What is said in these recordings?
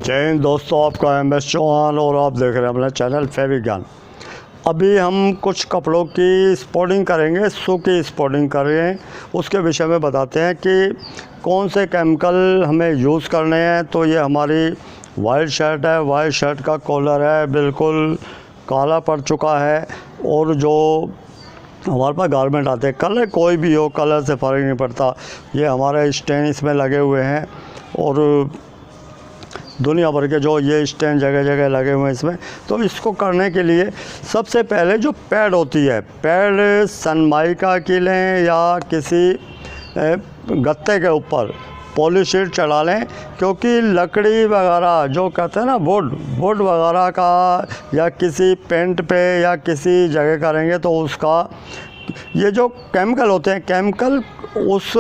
जय हिंद दोस्तों, आपका MS चौहान और आप देख रहे हैं अपना चैनल फेविज्ञान। अभी हम कुछ कपड़ों की स्पॉटिंग करेंगे, शू की स्पॉटिंग करेंगे। उसके विषय में बताते हैं कि कौन से केमिकल हमें यूज़ करने हैं। तो ये हमारी वाइट शर्ट है, वाइट शर्ट का कॉलर है बिल्कुल काला पड़ चुका है। और जो हमारे पास गारमेंट आते हैं, कलर कोई भी हो, कलर से फ़र्क नहीं पड़ता। ये हमारे स्टेन इसमें लगे हुए हैं और दुनिया भर के जो ये स्टैंड जगह जगह लगे हुए हैं इसमें। तो इसको करने के लिए सबसे पहले जो पैड होती है, पैड सनमाइका की लें या किसी गत्ते के ऊपर पॉलिश शीट चढ़ा लें, क्योंकि लकड़ी वगैरह जो कहते हैं ना वुड वगैरह का या किसी पेंट पे या किसी जगह करेंगे तो उसका ये जो केमिकल होते हैं, केमिकल उस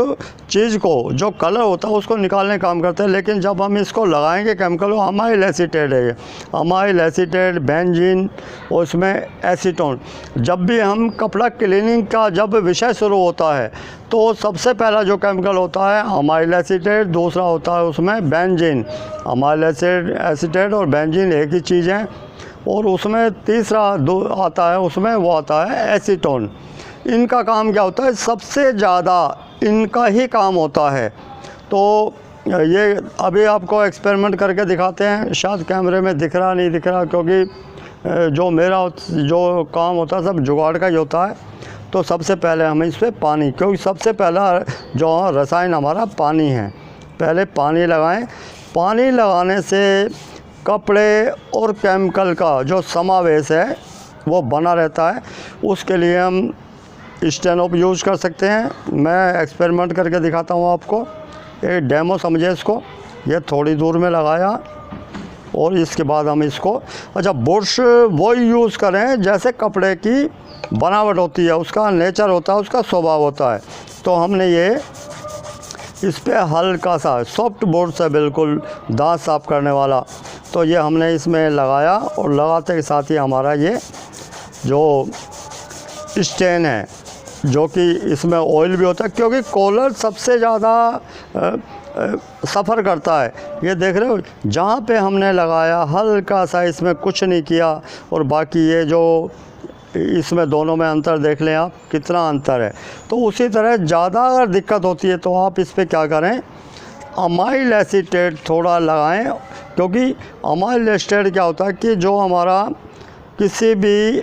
चीज़ को जो कलर होता है उसको निकालने का काम करते हैं। लेकिन जब हम इसको लगाएंगे केमिकल, वो अमाइल एसीटेट है, अमाइल एसीटेट, बेंजीन, उसमें एसीटोन। जब भी हम कपड़ा क्लीनिंग का जब विषय शुरू होता है तो सबसे पहला जो केमिकल होता है अमाइल एसीटेट, दूसरा होता है उसमें बेंजीन। अमाइल एसीटेट और बेंजीन एक ही चीज़ है। और उसमें तीसरा आता है, उसमें वो आता है एसीटोन। इनका काम क्या होता है, सबसे ज़्यादा इनका ही काम होता है। तो ये अभी आपको एक्सपेरिमेंट करके दिखाते हैं। शायद कैमरे में दिख रहा नहीं दिख रहा, क्योंकि जो मेरा जो काम होता है सब जुगाड़ का ही होता है। तो सबसे पहले हमें इस पर पानी, क्योंकि सबसे पहला जो रसायन हमारा पानी है, पहले पानी लगाएं। पानी लगाने से कपड़े और केमिकल का जो समावेश है वो बना रहता है। उसके लिए हम स्टेनोप यूज़ कर सकते हैं। मैं एक्सपेरिमेंट करके दिखाता हूँ आपको, एक डेमो समझे इसको। ये थोड़ी दूर में लगाया और इसके बाद हम इसको बुरश वो यूज़ करें जैसे कपड़े की बनावट होती है, उसका नेचर होता है, उसका स्वभाव होता है। तो हमने ये इस पर हल्का सा सॉफ्ट बुरश है, बिल्कुल दांत साफ़ करने वाला। तो ये हमने इसमें लगाया और लगाते के साथ ही हमारा ये जो स्टेन है, जो कि इसमें ऑयल भी होता है, क्योंकि कॉलर सबसे ज़्यादा सफ़र करता है। ये देख रहे हो, जहाँ पे हमने लगाया हल्का सा, इसमें कुछ नहीं किया। और बाकी ये जो इसमें दोनों में अंतर देख लें आप, कितना अंतर है। तो उसी तरह ज़्यादा अगर दिक्कत होती है तो आप इस पर क्या करें, अमाइल एसीटेट थोड़ा लगाएं। क्योंकि अमाइल एसीटेट क्या होता है कि जो हमारा किसी भी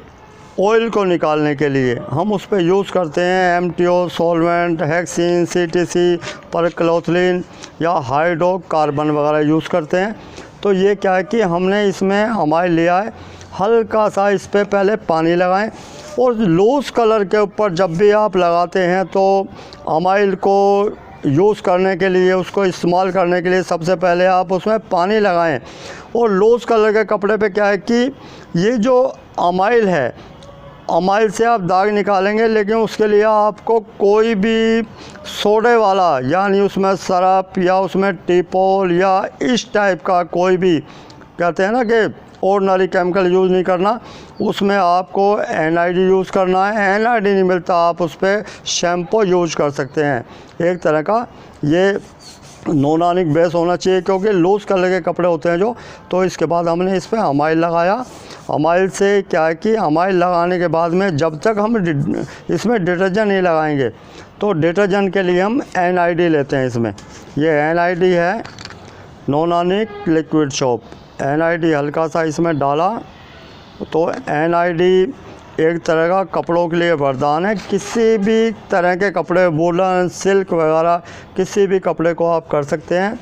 ऑयल को निकालने के लिए हम उस पर यूज़ करते हैं MTO सॉल्वेंट, हेक्सिन, CTC, परक्लोथिलीन या हाइड्रोकार्बन वगैरह यूज़ करते हैं। तो ये क्या है कि हमने इसमें अमाइल लिया है, हल्का सा इस पर पहले पानी लगाएं। और लूज़ कलर के ऊपर जब भी आप लगाते हैं तो अमाइल को यूज़ करने के लिए, उसको इस्तेमाल करने के लिए सबसे पहले आप उसमें पानी लगाएं। और लूज़ कलर के कपड़े पे क्या है कि ये जो अमाइल है, अमाइल से आप दाग निकालेंगे, लेकिन उसके लिए आपको कोई भी सोडे वाला, यानी उसमें सरफ या उसमें टीपोल या इस टाइप का कोई भी, कहते हैं ना कि ऑर्डिनरी केमिकल यूज़ नहीं करना। उसमें आपको NID यूज़ करना है। NID नहीं मिलता, आप उस पर शैम्पू यूज़ कर सकते हैं, एक तरह का। ये नॉन-आयनिक बेस होना चाहिए, क्योंकि लूज़ कलर के कपड़े होते हैं जो। तो इसके बाद हमने इस पर अमाइल लगाया। अमाइल से क्या है कि अमाइल लगाने के बाद में जब तक हम इसमें डिटर्जेंट नहीं लगाएंगे, तो डिटर्जेंट के लिए हम NID लेते हैं इसमें। ये NID है, नॉन-आयनिक लिक्विड सोप। NID हल्का सा इसमें डाला। तो NID एक तरह का कपड़ों के लिए वरदान है। किसी भी तरह के कपड़े, वूलन, सिल्क वगैरह, किसी भी कपड़े को आप कर सकते हैं।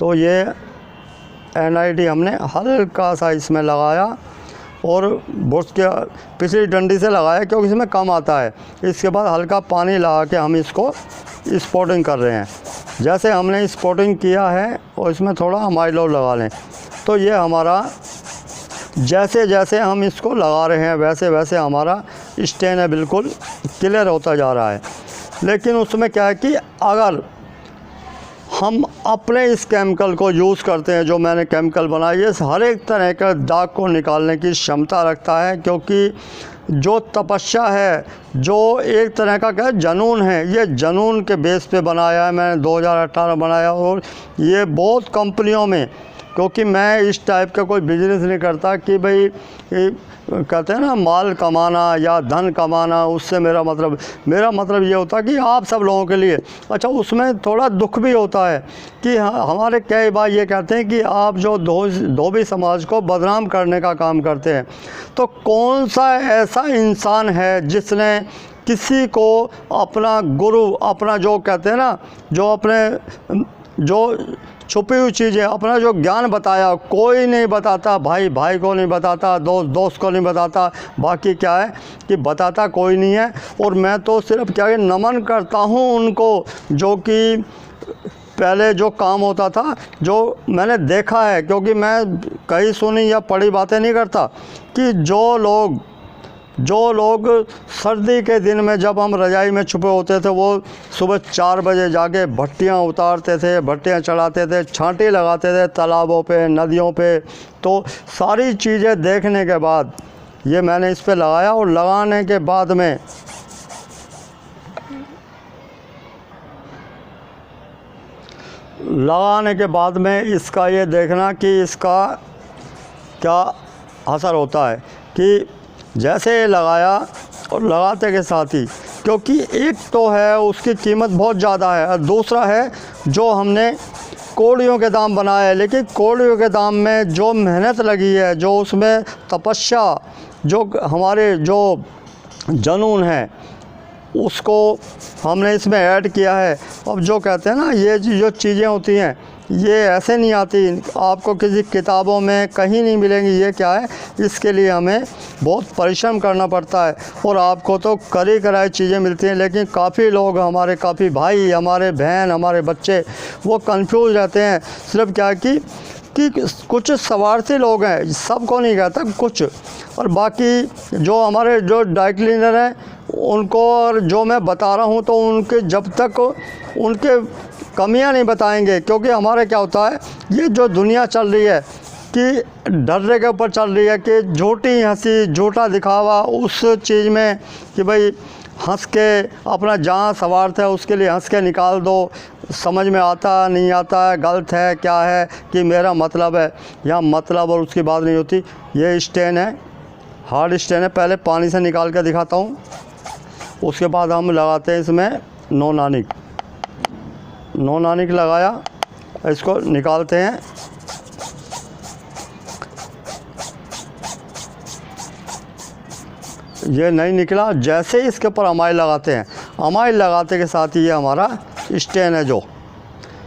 तो ये NID हमने हल्का सा इसमें लगाया और बुरश के पिछली डंडी से लगाया, क्योंकि इसमें कम आता है। इसके बाद हल्का पानी लगा के हम इसको स्पॉटिंग कर रहे हैं। जैसे हमने स्पॉटिंग किया है और इसमें थोड़ा अमाइल और लगा लें, तो ये हमारा जैसे जैसे हम इसको लगा रहे हैं वैसे वैसे हमारा स्टेन है बिल्कुल क्लियर होता जा रहा है। लेकिन उसमें क्या है कि अगर हम अपने इस केमिकल को यूज़ करते हैं, जो मैंने केमिकल बनाई है, हर एक तरह का दाग को निकालने की क्षमता रखता है। क्योंकि जो तपस्या है, जो एक तरह का क्या जुनून है, ये जुनून के बेस पे बनाया है मैंने। 2018 बनाया और ये बहुत कंपनियों में क्योंकि मैं इस टाइप का कोई बिजनेस नहीं करता कि भाई कहते हैं ना माल कमाना या धन कमाना, उससे मेरा मतलब ये होता है कि आप सब लोगों के लिए। अच्छा, उसमें थोड़ा दुख भी होता है कि हमारे कई बार ये कहते हैं कि आप जो धोबी समाज को बदनाम करने का काम करते हैं। तो कौन सा ऐसा इंसान है जिसने किसी को अपना गुरु, अपना जो कहते हैं ना, जो अपने जो छुपी हुई चीज़ें, अपना जो ज्ञान बताया? कोई नहीं बताता, भाई भाई को नहीं बताता, दोस्त दोस्त को नहीं बताता, बाकी क्या है कि बताता कोई नहीं है। और मैं तो सिर्फ क्या है, नमन करता हूँ उनको, जो कि पहले जो काम होता था, जो मैंने देखा है, क्योंकि मैं कहीं सुनी या पढ़ी बातें नहीं करता, कि जो लोग सर्दी के दिन में जब हम रज़ाई में छुपे होते थे, वो सुबह 4 बजे जाके भट्टियाँ उतारते थे, भट्टियाँ चढ़ाते थे, छांटी लगाते थे तालाबों पे, नदियों पे। तो सारी चीज़ें देखने के बाद ये मैंने इस पे लगाया, और लगाने के बाद में इसका ये देखना कि इसका क्या असर होता है। कि जैसे ये लगाया और लगाते के साथ ही, क्योंकि एक तो है उसकी कीमत बहुत ज़्यादा है, और दूसरा है जो हमने कौड़ियों के दाम बनाए हैं, लेकिन कौड़ियों के दाम में जो मेहनत लगी है, जो उसमें तपस्या, जो हमारे जो जुनून है, उसको हमने इसमें ऐड किया है। अब जो कहते हैं ना, ये जो चीज़ें होती हैं, ये ऐसे नहीं आती, आपको किसी किताबों में कहीं नहीं मिलेंगी। ये क्या है, इसके लिए हमें बहुत परिश्रम करना पड़ता है, और आपको तो करी कराई चीज़ें मिलती हैं। लेकिन काफ़ी लोग, हमारे काफ़ी भाई, हमारे बहन, हमारे बच्चे, वो कंफ्यूज रहते हैं। सिर्फ क्या कि कुछ स्वार्थी लोग हैं, सबको नहीं कहता, कुछ, और बाकी जो हमारे जो ड्राई क्लीनर हैं उनको, और जो मैं बता रहा हूँ, तो उनके जब तक उनके कमियां नहीं बताएंगे, क्योंकि हमारे क्या होता है, ये जो दुनिया चल रही है कि डरने के ऊपर चल रही है, कि झूठी हंसी, झूठा दिखावा उस चीज़ में, कि भाई हंस के अपना जहाँ स्वार्थ है उसके लिए हंस के निकाल दो, समझ में आता नहीं आता है, गलत है क्या है, कि मेरा मतलब है। यहाँ मतलब और उसकी बात नहीं होती। ये स्टेन है, हार्ड स्टेन है, पहले पानी से निकाल के दिखाता हूँ। उसके बाद हम लगाते हैं इसमें नो नानिक लगाया, इसको निकालते हैं। ये नहीं निकला, जैसे ही इसके ऊपर अमाइल लगाते हैं, अमाइल लगाते के साथ ही ये हमारा स्टेन है जो,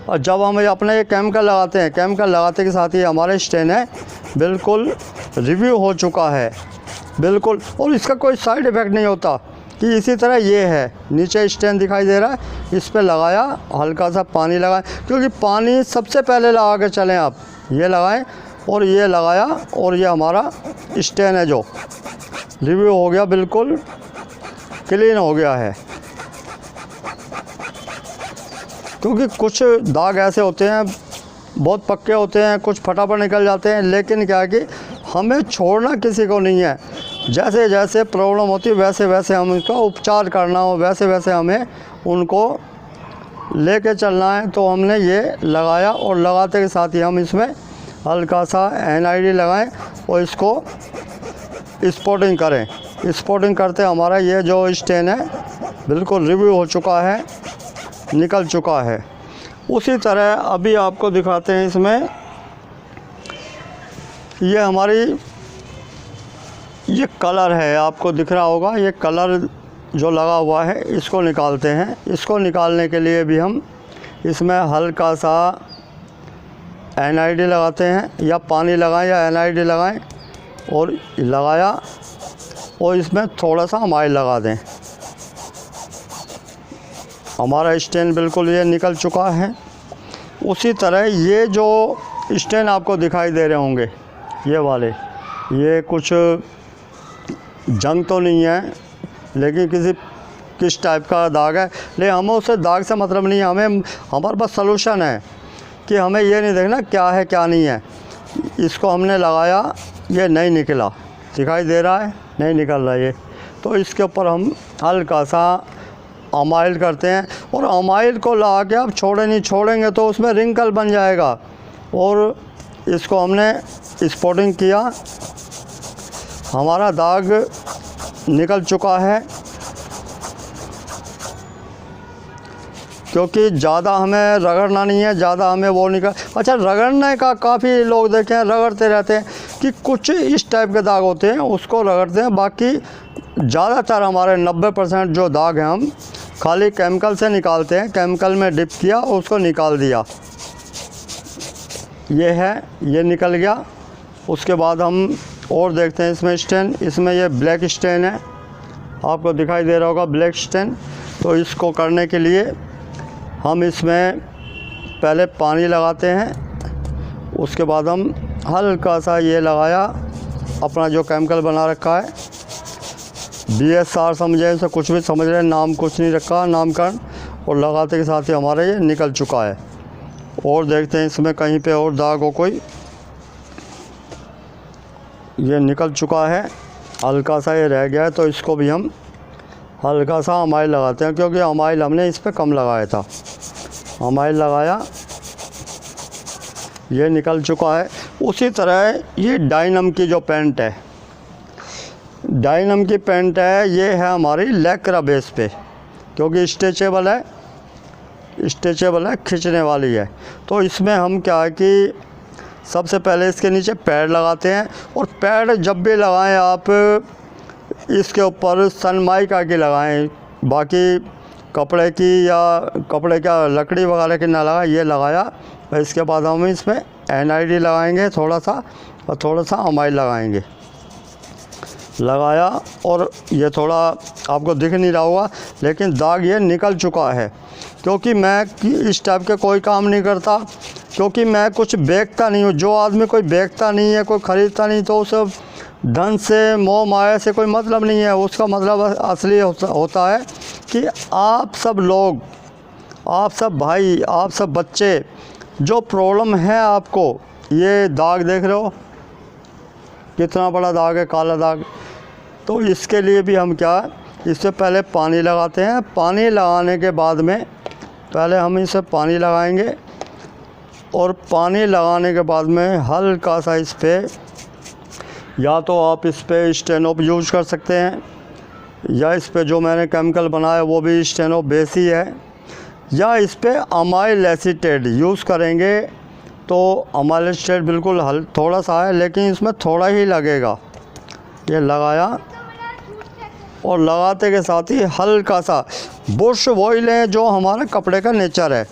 और जब हम अपने ये केमिकल लगाते हैं, केमिकल लगाते के साथ ही हमारा स्टेन है बिल्कुल रिव्यू हो चुका है बिल्कुल। और इसका कोई साइड इफ़ेक्ट नहीं होता। कि इसी तरह ये है, नीचे स्टेन दिखाई दे रहा है, इस पे लगाया, हल्का सा पानी लगाएं, क्योंकि पानी सबसे पहले लगा के चलें आप। ये लगाएं और ये लगाया, और ये हमारा स्टेन है जो रिव्यू हो गया, बिल्कुल क्लीन हो गया है। क्योंकि कुछ दाग ऐसे होते हैं, बहुत पक्के होते हैं, कुछ फटाफट निकल जाते हैं, लेकिन क्या है कि हमें छोड़ना किसी को नहीं है। जैसे जैसे प्रॉब्लम होती है वैसे वैसे हम उनका उपचार करना हो, वैसे वैसे हमें उनको लेके चलना है। तो हमने ये लगाया, और लगाते के साथ ही हम इसमें हल्का सा NID लगाएं और इसको स्पॉटिंग करें। स्पॉटिंग करते हमारा ये जो स्टेन है बिल्कुल रिव्यू हो चुका है, निकल चुका है। उसी तरह अभी आपको दिखाते हैं, इसमें ये हमारी ये कलर है, आपको दिख रहा होगा, ये कलर जो लगा हुआ है, इसको निकालते हैं। इसको निकालने के लिए भी हम इसमें हल्का सा NID लगाते हैं, या पानी लगाएं या NID लगाएं, और लगाया, और इसमें थोड़ा सा अमाइल लगा दें। हमारा स्टेन बिल्कुल ये निकल चुका है। उसी तरह ये जो स्टेन आपको दिखाई दे रहे होंगे, ये वाले, ये कुछ जंग तो नहीं है, लेकिन किस टाइप का दाग है, लेकिन हमें उससे दाग से मतलब नहीं है। हमारे पास सलूशन है कि हमें ये नहीं देखना क्या है क्या नहीं है। इसको हमने लगाया, ये नहीं निकला, दिखाई दे रहा है, नहीं निकल रहा ये, तो इसके ऊपर हम हल्का सा अमाइल करते हैं। और अमाइल को लगा के आप छोड़ेंगे तो उसमें रिंकल बन जाएगा, और इसको हमने स्पॉटिंग किया, हमारा दाग निकल चुका है। क्योंकि ज़्यादा हमें रगड़ना नहीं है, ज़्यादा हमें वो नहीं कर। अच्छा, रगड़ने का काफ़ी लोग देखे हैं रगड़ते रहते हैं कि कुछ इस टाइप के दाग होते हैं उसको रगड़ते हैं, बाकी ज़्यादातर हमारे 90% जो दाग हैं हम खाली केमिकल से निकालते हैं। केमिकल में डिप किया और उसको निकाल दिया, ये है, ये निकल गया। उसके बाद हम और देखते हैं इसमें स्टेन। इसमें ये ब्लैक स्टेन है, आपको दिखाई दे रहा होगा ब्लैक स्टेन। तो इसको करने के लिए हम इसमें पहले पानी लगाते हैं, उसके बाद हम हल्का सा ये लगाया अपना जो केमिकल बना रखा है, BSR समझे, इसे कुछ भी समझ रहे, नाम कुछ नहीं रखा नामकरण, और लगाते के साथ ही हमारा ये निकल चुका है। और देखते हैं इसमें कहीं पे और दाग हो कोई, ये निकल चुका है, हल्का सा ये रह गया है। तो इसको भी हम हल्का सा अमाइल लगाते हैं, क्योंकि अमाइल हमने इस पर कम लगाया था। अमाइल लगाया, ये निकल चुका है। उसी तरह ये डायनम की जो पेंट है, डायनम की पेंट है, ये है हमारी लैक्रा बेस पे, क्योंकि स्ट्रेचेबल है, खींचने वाली है। तो इसमें हम क्या है कि सबसे पहले इसके नीचे पैड लगाते हैं, और पैड जब भी लगाएं आप इसके ऊपर सनमाइका की लगाएं, बाकी कपड़े की या कपड़े का लकड़ी वगैरह की ना लगाएं। ये लगाया, और इसके बाद हम इसमें NID लगाएंगे थोड़ा सा, और थोड़ा सा अमाइल लगाएंगे। लगाया, और ये थोड़ा आपको दिख नहीं रहा होगा, लेकिन दाग ये निकल चुका है। क्योंकि मैं इस टाइप के कोई काम नहीं करता, क्योंकि मैं कुछ बेचता नहीं हूँ। जो आदमी कोई बेचता नहीं है, कोई ख़रीदता नहीं, तो उस धन से मोह माया से कोई मतलब नहीं है। उसका मतलब असली होता है कि आप सब लोग, आप सब भाई, आप सब बच्चे, जो प्रॉब्लम है आपको, ये दाग देख रहे हो कितना बड़ा दाग है, काला दाग। तो इसके लिए भी हम क्या, इससे पहले पानी लगाते हैं। पानी लगाने के बाद में पहले हम इसे पानी लगाएंगे, और पानी लगाने के बाद में हल्का सा इस पर, या तो आप इस पर स्टेनोप यूज कर सकते हैं, या इस पर जो मैंने केमिकल बनाया वो भी स्टेनोप बेस ही है, या इस पर अमाइल एसीटेट यूज़ करेंगे। तो अमाइल एसीटेट बिल्कुल थोड़ा सा है, लेकिन इसमें थोड़ा ही लगेगा। ये लगाया, और लगाते के साथ ही हल्का सा बुरश वही लें जो हमारा कपड़े का नेचर है,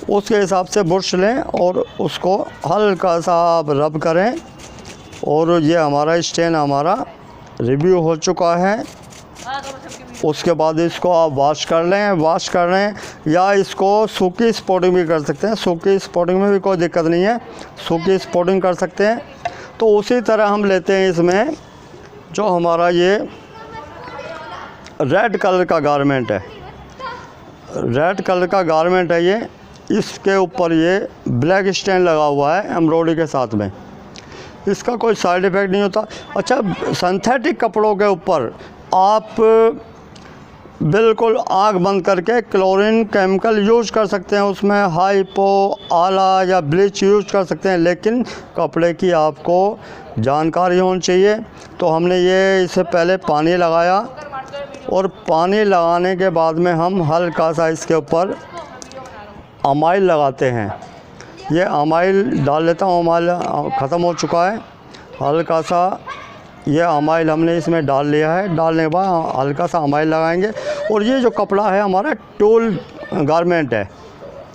उसके हिसाब से बुरश लें, और उसको हल्का सा आप रब करें। और ये हमारा स्टेन हमारा रिव्यू हो चुका है। उसके बाद इसको आप वॉश कर लें, या इसको सूखी स्पॉटिंग भी कर सकते हैं। सूखी स्पॉटिंग में भी कोई दिक्कत नहीं है, सूखी स्पॉटिंग कर सकते हैं। तो उसी तरह हम लेते हैं इसमें जो हमारा ये रेड कलर का गारमेंट है, रेड कलर का गारमेंट है ये, इसके ऊपर ये ब्लैक स्टेन लगा हुआ है एम्ब्रॉयडरी के साथ में। इसका कोई साइड इफ़ेक्ट नहीं होता। अच्छा, सिंथेटिक कपड़ों के ऊपर आप बिल्कुल आँख बंद करके क्लोरीन केमिकल यूज कर सकते हैं, उसमें हाइपो, आला या ब्लीच यूज कर सकते हैं, लेकिन कपड़े की आपको जानकारी होनी चाहिए। तो हमने ये इससे पहले पानी लगाया, और पानी लगाने के बाद में हम हल्का सा इसके ऊपर अमाइल लगाते हैं। ये अमाइल डाल लेता हूँ, अमाइल ख़त्म हो चुका है। हल्का सा ये अमाइल हमने इसमें डाल लिया है। डालने के बाद हल्का सा अमाइल लगाएंगे। और ये जो कपड़ा है हमारा टूल गारमेंट है,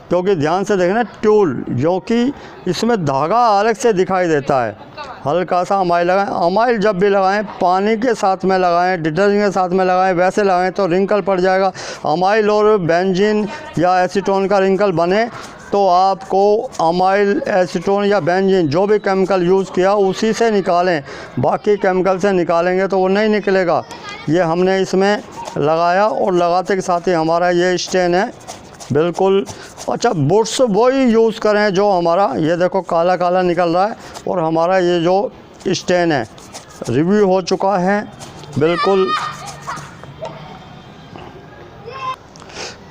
क्योंकि ध्यान से देखना टूल, जो कि इसमें धागा अलग से दिखाई देता है। हल्का सा अमाइल लगाएं। अमाइल जब भी लगाएं पानी के साथ में लगाएं, डिटर्जेंट के साथ में लगाएं, वैसे लगाएं तो रिंकल पड़ जाएगा। अमाइल और बेंजीन या एसीटोन का रिंकल बने तो आपको अमाइल, एसीटोन या बेंजीन जो भी केमिकल यूज़ किया उसी से निकालें, बाकी केमिकल से निकालेंगे तो वो नहीं निकलेगा। ये हमने इसमें लगाया, और लगाते के साथ ही हमारा ये स्टेन है बिल्कुल। अच्छा, बुट्स वही यूज़ करें जो हमारा, ये देखो काला काला निकल रहा है, और हमारा ये जो स्टेन है रिव्यू हो चुका है बिल्कुल।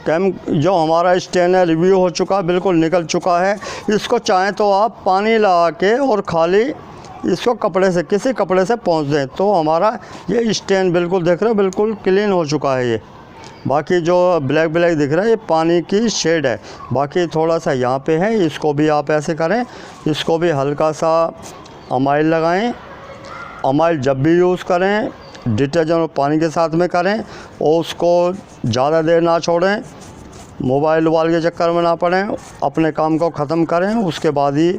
जो हमारा स्टेन है रिव्यू हो चुका, बिल्कुल निकल चुका है। इसको चाहें तो आप पानी लगा के और खाली इसको कपड़े से, किसी कपड़े से पोंछ दें तो हमारा ये स्टेन बिल्कुल देख रहे हो बिल्कुल क्लीन हो चुका है। ये बाकी जो ब्लैक ब्लैक दिख रहा है ये पानी की शेड है, बाकी थोड़ा सा यहाँ पे है। इसको भी आप ऐसे करें, इसको भी हल्का सा अमाइल लगाएं। अमाइल जब भी यूज़ करें डिटर्जेंट और पानी के साथ में करें और उसको ज़्यादा देर ना छोड़ें, मोबाइल वाल के चक्कर में ना पड़ें, अपने काम को ख़त्म करें उसके बाद ही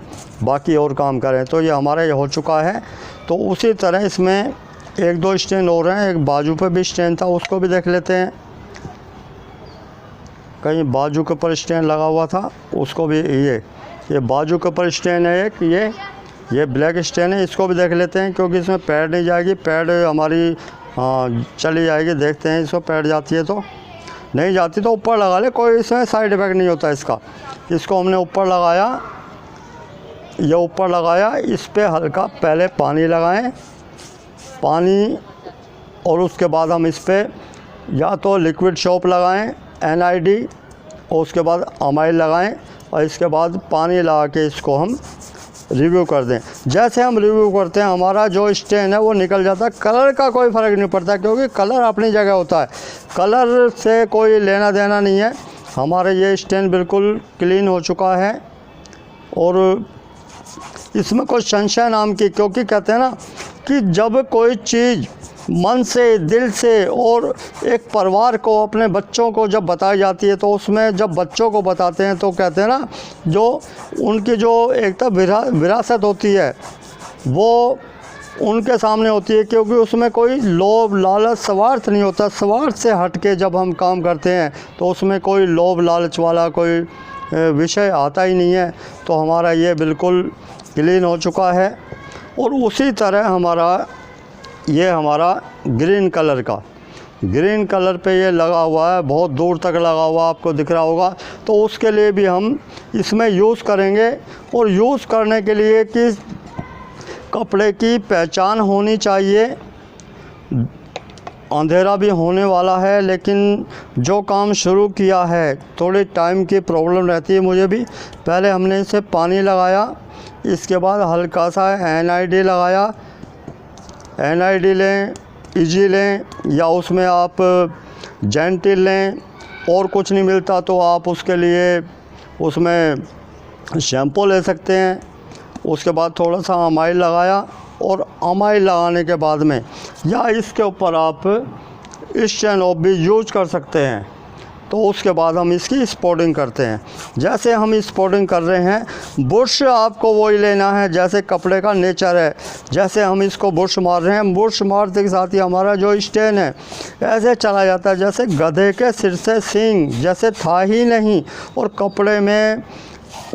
बाकी और काम करें। तो ये हमारा ये हो चुका है। तो उसी तरह इसमें एक दो स्टेन और हैं, एक बाजू पे भी स्टेन था उसको भी देख लेते हैं। कहीं बाजू के ऊपर स्टेन लगा हुआ था उसको भी, ये बाजू के ऊपर स्टेन है एक, ये ब्लैक स्टेन है, इसको भी देख लेते हैं क्योंकि इसमें पैड नहीं जाएगी, पैड हमारी चली जाएगी। देखते हैं इसको पैड जाती है तो, नहीं जाती तो ऊपर लगा ले, कोई इसमें साइड इफ़ेक्ट नहीं होता इसका। इसको हमने ऊपर लगाया, ये ऊपर लगाया, इस पर हल्का पहले पानी लगाएं, पानी, और उसके बाद हम इस पर या तो लिक्विड सोप लगाएं NID और उसके बाद अमाइल लगाएं और इसके बाद पानी लगा के इसको हम रिव्यू कर दें। जैसे हम रिव्यू करते हैं हमारा जो स्टेन है वो निकल जाता है। कलर का कोई फ़र्क नहीं पड़ता क्योंकि कलर अपनी जगह होता है, कलर से कोई लेना देना नहीं है। हमारा ये स्टेन बिल्कुल क्लीन हो चुका है और इसमें कोई संशय नाम की, क्योंकि कहते हैं ना कि जब कोई चीज़ मन से, दिल से और एक परिवार को, अपने बच्चों को जब बताई जाती है तो उसमें जब बच्चों को बताते हैं तो कहते हैं ना जो उनकी जो एक तो विरासत होती है वो उनके सामने होती है, क्योंकि उसमें कोई लोभ लालच स्वार्थ नहीं होता। स्वार्थ से हट के जब हम काम करते हैं तो उसमें कोई लोभ लालच वाला कोई विषय आता ही नहीं है। तो हमारा ये बिल्कुल क्लीन हो चुका है। और उसी तरह हमारा ग्रीन कलर पे ये लगा हुआ है, बहुत दूर तक लगा हुआ आपको दिख रहा होगा। तो उसके लिए भी हम इसमें यूज़ करेंगे। और यूज़ करने के लिए कि कपड़े की पहचान होनी चाहिए। अंधेरा भी होने वाला है लेकिन जो काम शुरू किया है थोड़ी टाइम की प्रॉब्लम रहती है मुझे भी। पहले हमने इसे पानी लगाया, इसके बाद हल्का सा NID लगाया। NID लें, इजी लें या उसमें आप जेंटिल लें, और कुछ नहीं मिलता तो आप उसके लिए उसमें शैम्पू ले सकते हैं। उसके बाद थोड़ा सा अमाइल लगाया और अमाइल लगाने के बाद में या इसके ऊपर आप स्टेन ऑफ भी यूज कर सकते हैं। तो उसके बाद हम इसकी स्पॉटिंग करते हैं। जैसे हम स्पॉटिंग कर रहे हैं, बुश आपको वही लेना है जैसे कपड़े का नेचर है। जैसे हम इसको बुश मार रहे हैं, बुश मारते के साथ ही हमारा जो स्टेन है ऐसे चला जाता है जैसे गधे के सिर से सींग, जैसे था ही नहीं। और कपड़े में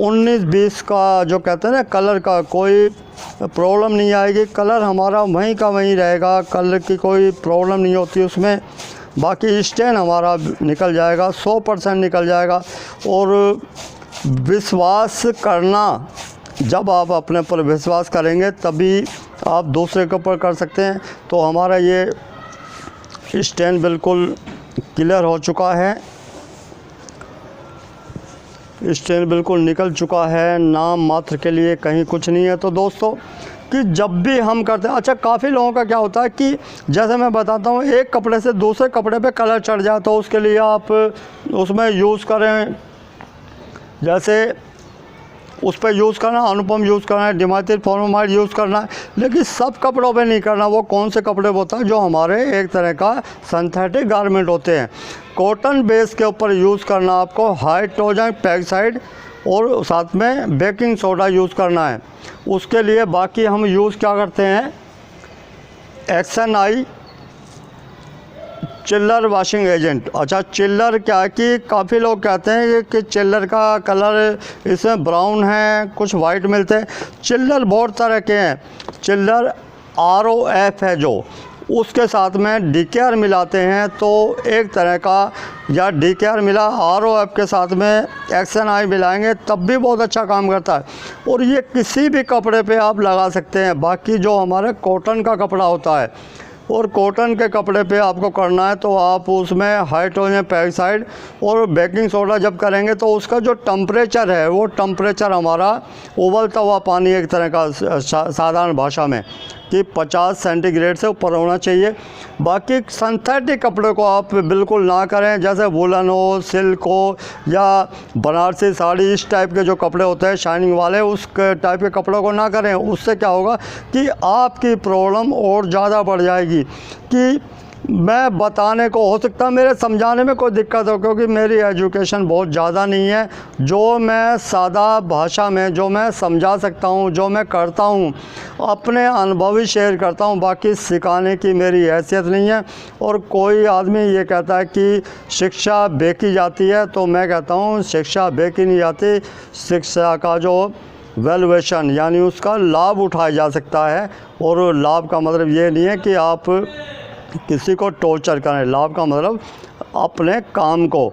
19-20 का जो कहते हैं ना कलर का कोई प्रॉब्लम नहीं आएगी, कलर हमारा वहीं का वहीं रहेगा, कलर की कोई प्रॉब्लम नहीं होती उसमें। बाकी स्टेन हमारा निकल जाएगा, 100% निकल जाएगा। और विश्वास करना, जब आप अपने पर विश्वास करेंगे तभी आप दूसरे के ऊपर कर सकते हैं। तो हमारा ये स्टेन बिल्कुल क्लियर हो चुका है, स्टेन बिल्कुल निकल चुका है, नाम मात्र के लिए कहीं कुछ नहीं है। तो दोस्तों कि जब भी हम करते हैं, अच्छा काफ़ी लोगों का क्या होता है कि जैसे मैं बताता हूँ एक कपड़े से दूसरे कपड़े पे कलर चढ़ जाए तो उसके लिए आप उसमें यूज़ करें, जैसे उस पर यूज़ करना, अनुपम यूज़ करना है, डिमेथिल फॉर्मामाइड यूज़ करना है, लेकिन सब कपड़ों पे नहीं करना। वो कौन से कपड़े होता है जो हमारे एक तरह का सिंथेटिक गारमेंट होते हैं, कॉटन बेस के ऊपर यूज़ करना आपको, हाइड्रोजन पेरोक्साइड और साथ में बेकिंग सोडा यूज़ करना है। उसके लिए बाकी हम यूज़ क्या करते हैं, XNI चिल्लर वॉशिंग एजेंट। अच्छा चिल्लर क्या है कि काफ़ी लोग कहते हैं कि चिल्लर का कलर इसमें ब्राउन है, कुछ वाइट मिलते हैं। चिल्लर बहुत तरह के हैं, चिल्लर ROF है जो, उसके साथ में DKR मिलाते हैं तो एक तरह का, या DKR मिला ROF के साथ में XNI मिलाएंगे तब भी बहुत अच्छा काम करता है। और ये किसी भी कपड़े पे आप लगा सकते हैं। बाकी जो हमारे कॉटन का कपड़ा होता है और कॉटन के कपड़े पे आपको करना है तो आप उसमें हाइड्रोजन पेरोक्साइड और बेकिंग सोडा जब करेंगे तो उसका जो टेम्परेचर है वो टेम्परेचर हमारा उबलता हुआ पानी एक तरह का साधारण भाषा में कि 50 सेंटीग्रेड से ऊपर होना चाहिए। बाकी सिंथेटिक कपड़े को आप बिल्कुल ना करें, जैसे वुलन हो, सिल्क हो या बनारसी साड़ी, इस टाइप के जो कपड़े होते हैं शाइनिंग वाले, उस टाइप के कपड़ों को ना करें। उससे क्या होगा कि आपकी प्रॉब्लम और ज़्यादा बढ़ जाएगी। कि मैं बताने को हो सकता है मेरे समझाने में कोई दिक्कत हो, क्योंकि मेरी एजुकेशन बहुत ज़्यादा नहीं है। जो मैं सादा भाषा में जो मैं समझा सकता हूँ, जो मैं करता हूँ, अपने अनुभव ही शेयर करता हूँ। बाकी सिखाने की मेरी हैसियत नहीं है। और कोई आदमी ये कहता है कि शिक्षा बेची जाती है, तो मैं कहता हूँ शिक्षा बेची नहीं जाती। शिक्षा का जो वैल्यूएशन यानी उसका लाभ उठाया जा सकता है। और लाभ का मतलब ये नहीं है कि आप किसी को टॉर्चर करें। लाभ का मतलब अपने काम को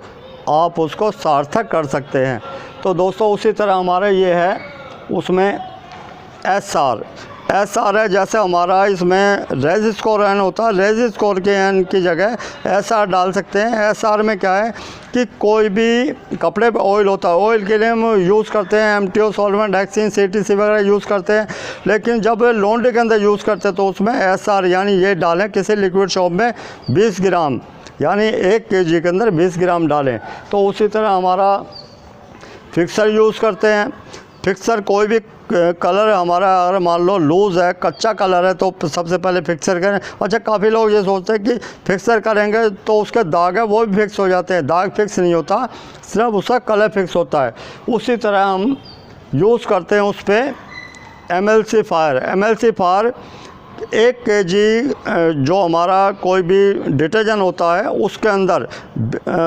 आप उसको सार्थक कर सकते हैं। तो दोस्तों उसी तरह हमारा ये है, उसमें एस आर है। जैसे हमारा इसमें रेज़ स्कोर एन होता है, रेज़ स्कोर के एन की जगह एस आर डाल सकते हैं। एस आर में क्या है कि कोई भी कपड़े पे ऑयल होता है, ऑयल के लिए हम यूज़ करते हैं MTO सॉल्वेंट, हेक्सिन, CTC वगैरह यूज़ करते हैं। लेकिन जब लॉन्ड्री के अंदर यूज़ करते हैं तो उसमें SR यानी ये डालें किसी लिक्विड शॉप में 20 ग्राम, यानी 1 kg के अंदर 20 ग्राम डालें। तो उसी तरह हमारा फिक्सर यूज़ करते हैं। फिक्सर कोई भी कलर हमारा अगर मान लो लूज़ है, कच्चा कलर है, तो सबसे पहले फिक्सर करें। अच्छा, काफ़ी लोग ये सोचते हैं कि फिक्सर करेंगे तो उसके दाग है वो भी फिक्स हो जाते हैं। दाग फिक्स नहीं होता, सिर्फ उसका कलर फिक्स होता है। उसी तरह हम यूज़ करते हैं उस पर MLC फायर 1 kg जो हमारा कोई भी डिटर्जेंट होता है उसके अंदर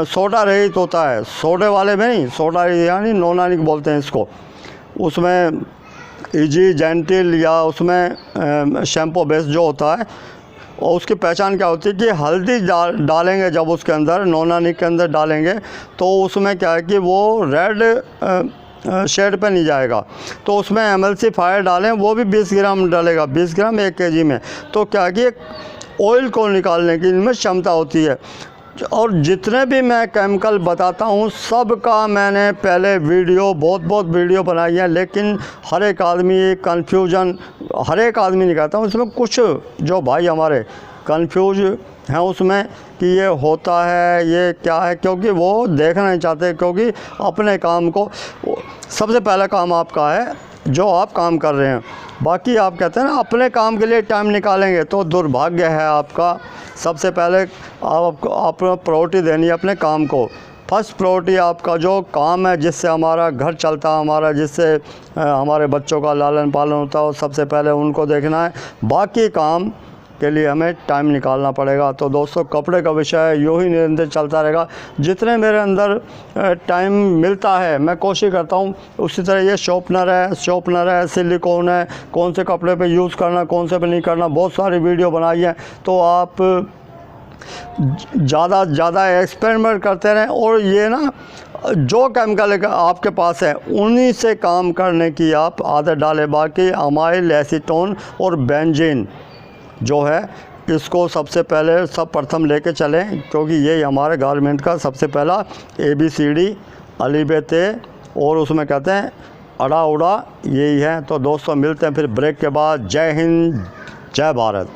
सोडा रहित होता है। सोडे वाले में नहीं, सोडा यानी नॉन-आयनिक बोलते हैं इसको। उसमें इजी, जेंटिल या उसमें शैम्पू बेस जो होता है, और उसकी पहचान क्या होती है कि हल्दी डालेंगे जब उसके अंदर नॉन-आयनिक के अंदर डालेंगे तो उसमें क्या है कि वो रेड शेड पे नहीं जाएगा। तो उसमें MLC फायर डालें, वो भी 20 ग्राम डालेगा, 20 ग्राम 1 kg में। तो क्या है कि ऑयल को निकालने की इनमें क्षमता होती है। और जितने भी मैं केमिकल बताता हूँ सब का मैंने पहले बहुत वीडियो बनाई है, लेकिन हर एक आदमी कन्फ्यूजन, हर एक आदमी नहीं कहता हूँ, इसमें कुछ जो भाई हमारे कन्फ्यूज हैं उसमें कि ये होता है, ये क्या है, क्योंकि वो देखना नहीं चाहते। क्योंकि अपने काम को सबसे पहला काम आपका है जो आप काम कर रहे हैं। बाकी आप कहते हैं ना अपने काम के लिए टाइम निकालेंगे तो दुर्भाग्य है आपका। सबसे पहले आप प्रायोरिटी देनी है अपने काम को। फर्स्ट प्रायोरिटी आपका जो काम है, जिससे हमारा घर चलता है, हमारा जिससे हमारे बच्चों का लालन पालन होता है, सबसे पहले उनको देखना है। बाकी काम के लिए हमें टाइम निकालना पड़ेगा। तो दोस्तों कपड़े का विषय यूँ ही निरंतर चलता रहेगा। जितने मेरे अंदर टाइम मिलता है मैं कोशिश करता हूँ। उसी तरह ये शॉर्पनर है, सिलिकॉन है, कौन से कपड़े पे यूज़ करना, कौन से पे नहीं करना, बहुत सारी वीडियो बनाई है। तो आप ज़्यादा एक्सपेरिमेंट करते रहें। और ये ना जो केमिकल आपके पास है उन्हीं से काम करने की आप आदत डालें। बाकी अमाइल, एसीटोन और बेंजीन जो है इसको सबसे पहले प्रथम लेके चलें, क्योंकि ये हमारे गवर्नमेंट का सबसे पहला ABCD अलीबेते और उसमें कहते हैं अड़ा उड़ा, यही है। तो दोस्तों मिलते हैं फिर ब्रेक के बाद। जय हिंद, जय भारत।